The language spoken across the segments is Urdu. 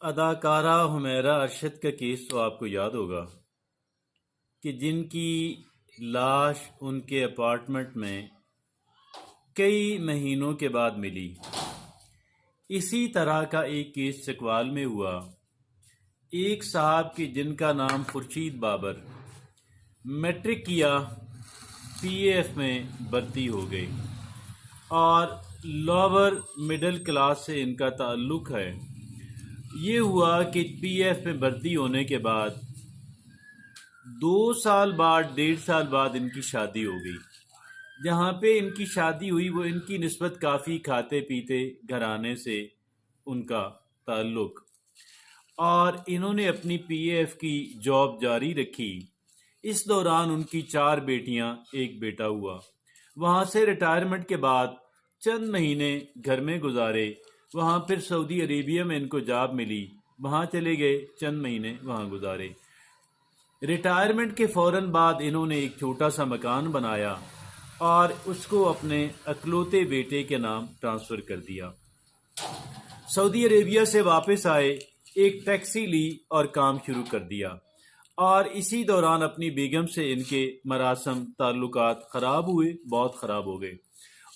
اداکارہ حمیرہ ارشد کا کیس تو آپ کو یاد ہوگا کہ جن کی لاش ان کے اپارٹمنٹ میں کئی مہینوں کے بعد ملی۔ اسی طرح کا ایک کیس چکوال میں ہوا۔ ایک صاحب کی جن کا نام خورشید بابر میٹرک کیا، پی اے ایف میں بھرتی ہو گئی اور لوور مڈل کلاس سے ان کا تعلق ہے۔ یہ ہوا کہ پی ایف میں بھرتی ہونے کے بعد 2 سال بعد 1.5 سال بعد ان کی شادی ہو گئی۔ جہاں پہ ان کی شادی ہوئی وہ ان کی نسبت کافی کھاتے پیتے گھرانے سے ان کا تعلق، اور انہوں نے اپنی پی ایف کی جاب جاری رکھی۔ اس دوران ان کی 4 بیٹیاں 1 بیٹا ہوا۔ وہاں سے ریٹائرمنٹ کے بعد چند مہینے گھر میں گزارے، وہاں پھر سعودی عربیہ میں ان کو جاب ملی، وہاں چلے گئے، چند مہینے وہاں گزارے۔ ریٹائرمنٹ کے فوراً بعد انہوں نے ایک چھوٹا سا مکان بنایا اور اس کو اپنے اکلوتے بیٹے کے نام ٹرانسفر کر دیا۔ سعودی عربیہ سے واپس آئے، ایک ٹیکسی لی اور کام شروع کر دیا، اور اسی دوران اپنی بیگم سے ان کے مراسم تعلقات خراب ہوئے، بہت خراب ہو گئے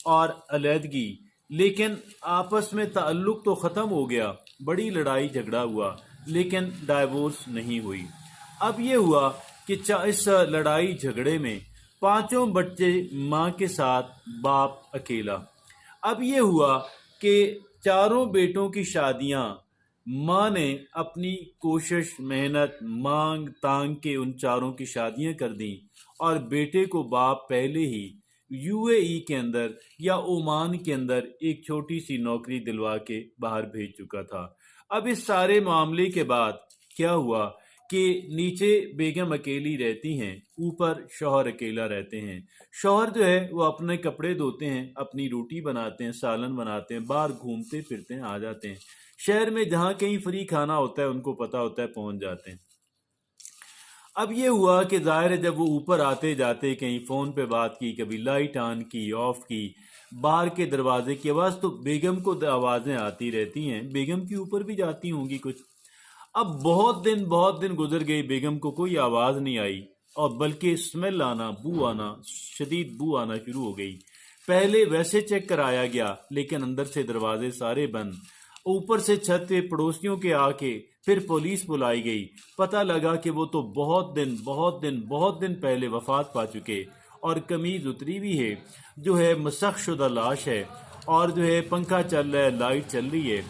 اور علیحدگی، لیکن آپس میں تعلق تو ختم ہو گیا، بڑی لڑائی جھگڑا ہوا لیکن ڈائیورس نہیں ہوئی۔ اب یہ ہوا کہ اس لڑائی جھگڑے میں 5 بچے ماں کے ساتھ، باپ اکیلا۔ اب یہ ہوا کہ 4 بیٹوں کی شادیاں ماں نے اپنی کوشش، محنت، مانگ تانگ کے ان 4 کی شادیاں کر دیں، اور بیٹے کو باپ پہلے ہی یو اے ای کے اندر یا عمان کے اندر ایک چھوٹی سی نوکری دلوا کے باہر بھیج چکا تھا۔ اب اس سارے معاملے کے بعد کیا ہوا کہ نیچے بیگم اکیلی رہتی ہیں، اوپر شوہر اکیلا رہتے ہیں۔ شوہر جو ہے وہ اپنے کپڑے دھوتے ہیں، اپنی روٹی بناتے ہیں، سالن بناتے ہیں، باہر گھومتے پھرتے ہیں، آ جاتے ہیں شہر میں، جہاں کہیں فری کھانا ہوتا ہے ان کو پتہ ہوتا ہے، پہنچ جاتے ہیں۔ اب یہ ہوا کہ ظاہر ہے جب وہ اوپر آتے جاتے، کہیں فون پہ بات کی، کبھی لائٹ آن کی، آف کی، باہر کے دروازے کی آواز، تو بیگم کو آوازیں آتی رہتی ہیں، بیگم کی اوپر بھی جاتی ہوں گی کچھ۔ اب بہت دن گزر گئی، بیگم کو کوئی آواز نہیں آئی، اور بلکہ اسمیل آنا، بو آنا، شدید بو آنا شروع ہو گئی۔ پہلے ویسے چیک کرایا گیا لیکن اندر سے دروازے سارے بند، اوپر سے چھت پہ پڑوسیوں کے آ کے پھر پولیس بلائی گئی۔ پتہ لگا کہ وہ تو بہت دن پہلے وفات پا چکے، اور قمیض اتری بھی ہے، جو ہے مسخ شدہ لاش ہے، اور جو ہے پنکھا چل رہا ہے، لائٹ چل رہی ہے،